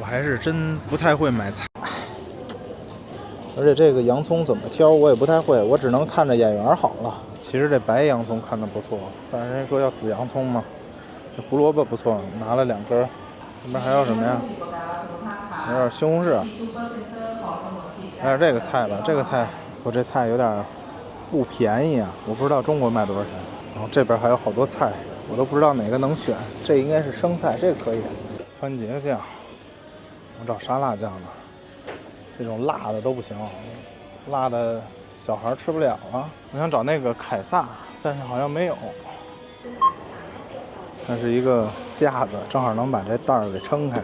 我还是真不太会买菜，而且这个洋葱怎么挑我也不太会，我只能看着眼缘好了。其实这白洋葱看着不错，但是人家说要紫洋葱嘛。这胡萝卜不错，拿了2根。这边还有什么呀？有点西红柿，还有这个菜吧。这个菜，我这菜有点不便宜啊，我不知道中国卖多少钱。然后这边还有好多菜，我都不知道哪个能选。这应该是生菜，这个可以。番茄酱，我找沙拉酱呢。这种辣的都不行，辣的小孩吃不了啊。我想找那个凯撒，但是好像没有。它是一个架子，正好能把这袋儿给撑开，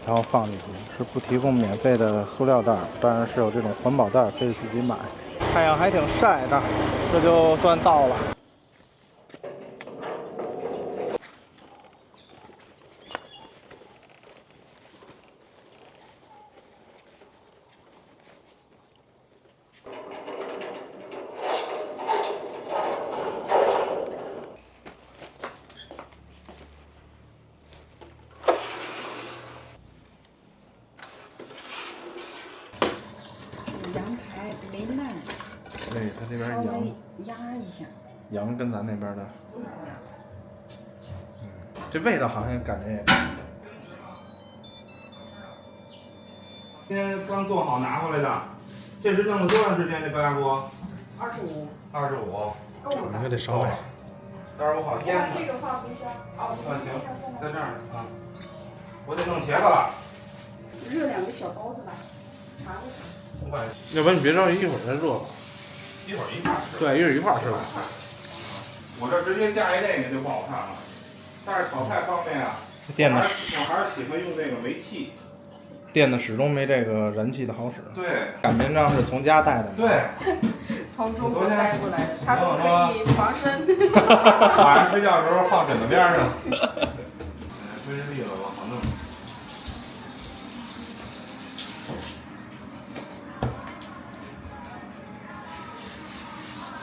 然后放进去。是不提供免费的塑料袋，当然是有这种环保袋可以自己买。太阳还挺晒的，这就算到了。羊排没烂，对，它这边稍羊微压一下。羊跟咱那边的，这味道好像感觉也。今天刚做好拿回来的，这是弄了多长时间？这高压锅25， 25，够了吧？这得稍微。待会儿我好腌它。这个放冰箱。哦，行，在这儿呢啊。我得弄茄子了。热2个小包子吧，尝一尝。要不然你别着急，一会儿再热吧。一会儿一块儿吃。对，一会儿一块儿吃吧。我这直接加一那个就不好看了。但是炒菜方面啊，电的我还是喜欢用这个煤气。电的始终没这个燃气的好使。对。擀面杖是从家带的。对。从中国带过来的，他说可以防身。晚上睡觉的时候放枕头边上。分离了吧，好弄。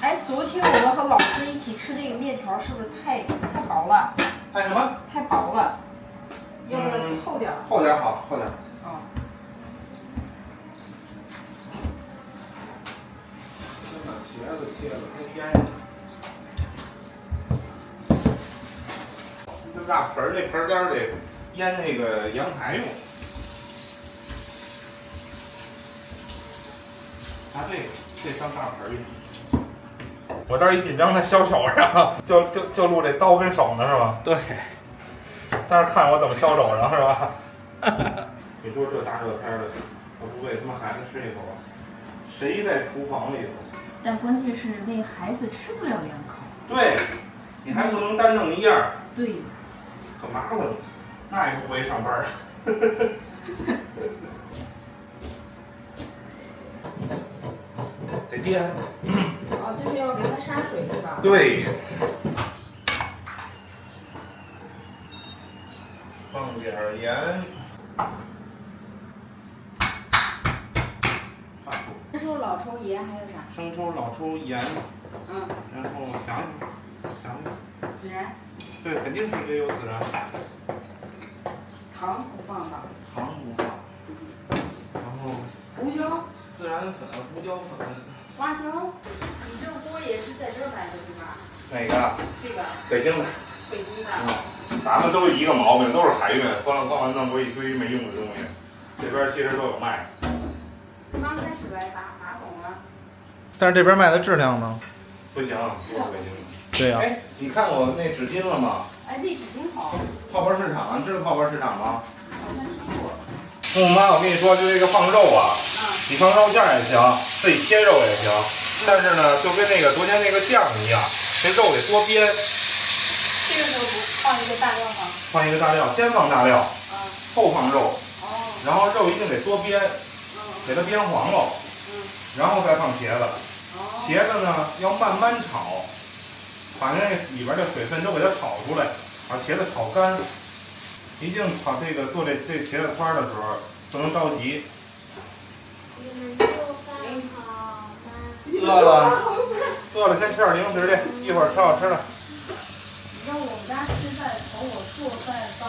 哎，昨天我们和老师一起吃那个面条，是不是太薄了？太什么？太薄了，要不然厚点儿。厚点好，厚点。哦。先把茄子切了，先腌上。这大盆儿，那盆儿尖儿得腌那个羊排用。拿这当大盆儿用。我这儿一紧张，在削手上，就录这刀跟手呢，是吧？对。但是看我怎么削手上，是吧？你说这大热天的，我不喂他妈孩子吃一口，谁在厨房里头？但关键是那个孩子吃不了2口。对，你还不能单弄一样。对。可麻烦了，那也不回去上班。得颠。哦，这是要给它杀水是吧？对。放点盐。生抽、老抽、盐还有啥？生抽、老抽、盐。嗯。然后想想。孜然。对，肯定是得有孜然。糖不放吧？糖不放。然后。胡椒。孜然粉、胡椒粉。花椒。你这个锅也是在这儿买的对吧？哪个？这个。北京的。北京的。咱们都一个毛病，都是海运，逛完弄过一堆没用的东西。这边其实都有卖。刚开始来打懂了。但是这边卖的质量呢？不行，不是北京的。对呀。哎，你看我那纸巾了吗？哎，那纸巾好。泡泡市场，知道泡泡市场吗？好像听过。父母妈，我跟你说，就这个放肉啊，你放肉馅也行，自己切肉也行。但是呢，就跟那个昨天那个酱一样，这肉得多煸。这个时候不放一个大料吗？放一个大料，先放大料，后放肉。哦。然后肉一定得多煸，给它煸黄了。然后再放茄子。茄子呢要慢慢炒，把那里边的水分都给它炒出来，把茄子炒干。一定炒这个做这茄子汤的时候不能着急。饿了，饿了先吃点零食去，一会儿吃好吃的。你知道我们家吃饭从我做饭到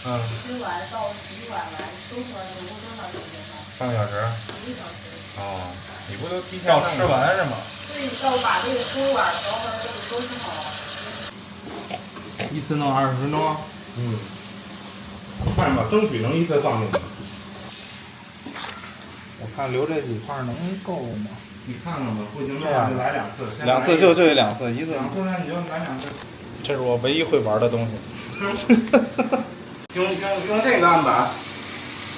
吃完到洗碗完收出来总共多长时间呢？半个小时。1个小时。哦，你不都提前要吃完是吗？对，到把这个锅碗瓢盆都给收拾好了。一次弄20分钟。看吧，争取能一次放进去。我看留这几块能够吗？你看看吧，不行的话就来2次。2次就2次，一次。 2次呢你就来2次。这是我唯一会玩的东西。用这个案板，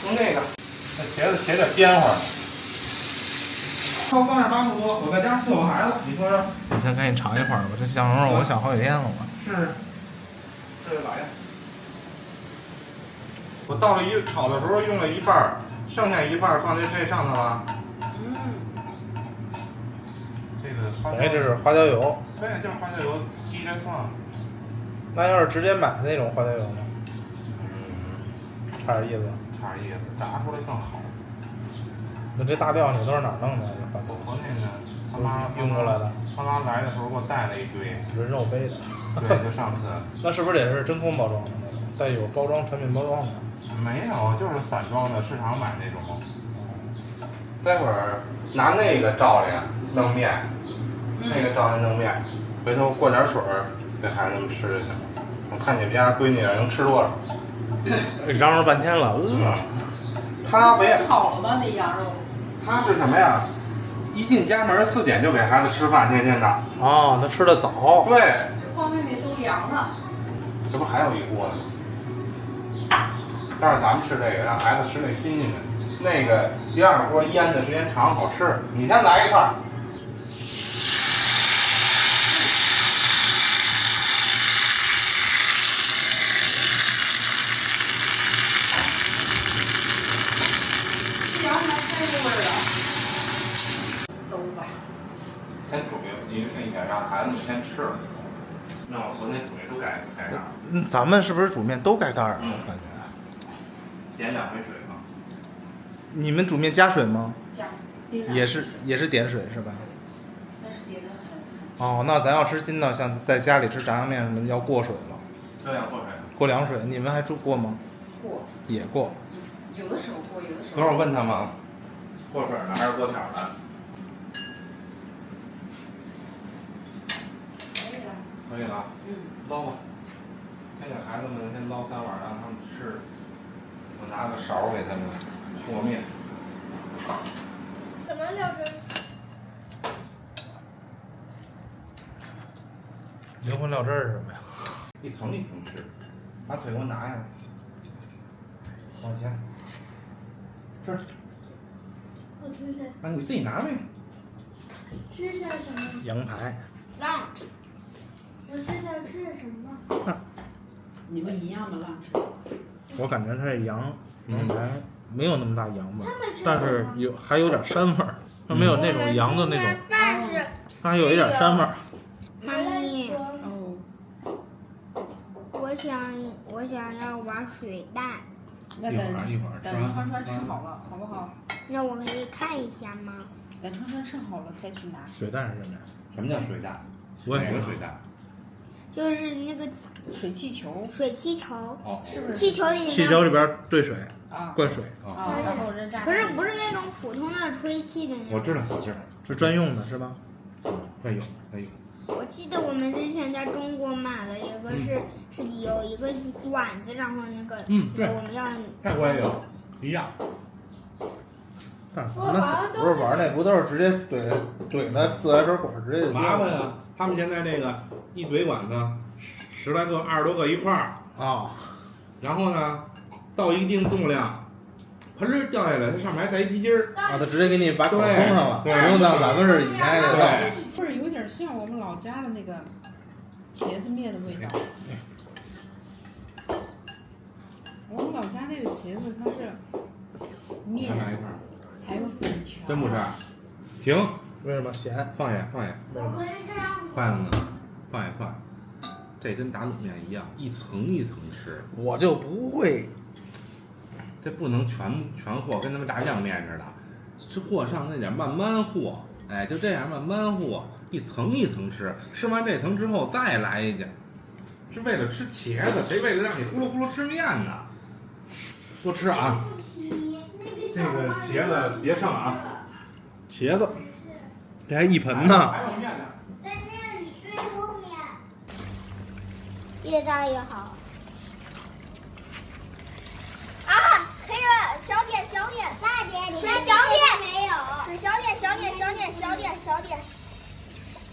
用这个，那茄子切点边花。烧38度多，我在家伺候孩子，你说说。我先赶紧尝一会儿吧，这酱牛肉我想好几天了我。是，这咋样？我倒了炒的时候用了一半，剩下一半放在这上头了。这个花椒。哎，这是花椒油。对，就是花椒油鸡着放。那要是直接买的那种花椒油呢？差点意思。差点意思，炸出来更好。那这大料你都是哪儿弄的？我国内呢，他妈运过来的。他妈来的时候给我带了一堆。人肉背的。对，就上次。那是不是也是真空包装的那种，带有包装产品包装的？没有，就是散装的，市场买那种。待会儿拿那个罩里弄面，那个罩里弄面，回头过点水儿给孩子们吃就行。我看你们家闺女能吃多少？嚷嚷半天了，他别好了吗？那羊肉？他是什么呀？一进家门4点就给孩子吃饭，天天的。哦，他吃的早。对。方便面都凉了。这不还有一锅呢？但是咱们吃这个，让孩子吃那新鲜的。那个第2锅腌的时间长，好吃。你先来一块。这羊还太入味了。都吧。先煮一点，让孩子们先吃了。那我昨天煮的都盖上。咱们是不是煮面都盖盖儿啊？感觉。点2回水吧。你们煮面加水吗？加。也是点水是吧？但是点的很。哦，那咱要吃筋道，像在家里吃炸酱面什么的，要过水了。对呀，过水。过凉水，你们还过吗？过。也过。有的时候过，有的时候。等会儿问他们，过水呢还是过条呢？可以了。捞吧。先给孩子们先捞3碗，让他们吃。我拿个勺给他们和面。什么料汁？灵魂料汁是什么呀？一层一层吃。把腿给我拿下来。往前。吃。我吃下。啊，你自己拿呗。吃下什么？羊排。浪。我吃下吃什么？你们一样的浪吃。我感觉它这羊排没有那么大羊味，但是还有点膻味儿，它没有那种羊的那种，它还有一点膻味儿。妈咪，我想要玩水蛋。那一会儿等川川吃好了，好不好？那我可以看一下吗？等川川吃好了再去拿。水蛋是什么呀？什么叫水蛋？我也哪个水蛋？就是那个水气球。水气球。哦，是不是？气球里。气球里边兑水，灌水。然后扔炸弹。可是不是那种普通的吹气的那种。我知道，是专用的是吧？这有。我记得我们之前在中国买了一个是有一个管子，然后那个对，我们要。泰国也有，一样。但是咱们不是玩那不都是直接怼那自来水管直接就麻烦啊！他们现在这个一怼管子，10来个、20多个一块儿啊，然后呢，到一定重量，喷儿掉下来，它上面还带一皮筋儿啊，它直接给你把口封上了，不对用像咱们是以前那个倒。不是有点像我们老家的那个茄子面的味道。我们老家那个茄子它是面，还有粉条。真不是。停。为什么咸？放下。为什么？筷子呢？放下筷。这跟打卤面一样，一层一层吃。我就不会。这不能全和，跟他们炸酱面似的，是和上那点慢慢和，哎，就这样慢慢和，一层一层吃，吃完这层之后再来一点，是为了吃茄子，谁为了让你呼噜呼噜吃面呢？多吃啊。这个茄子别剩啊，茄子，这还一盆呢。还有面呢。在那里最后面，越大越好。啊，可以了，小点，大点，水小点没有，水小点，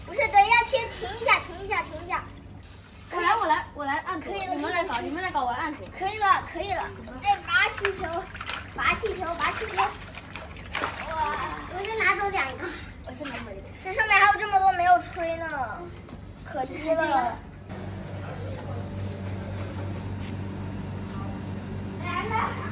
不是，等一下，停一下。我来按住，可以了你们来搞，我来按住。可以了。哎，拔气球。我先拿走2个。我先拿回一个。这上面还有这么多没有吹呢，可惜了。来。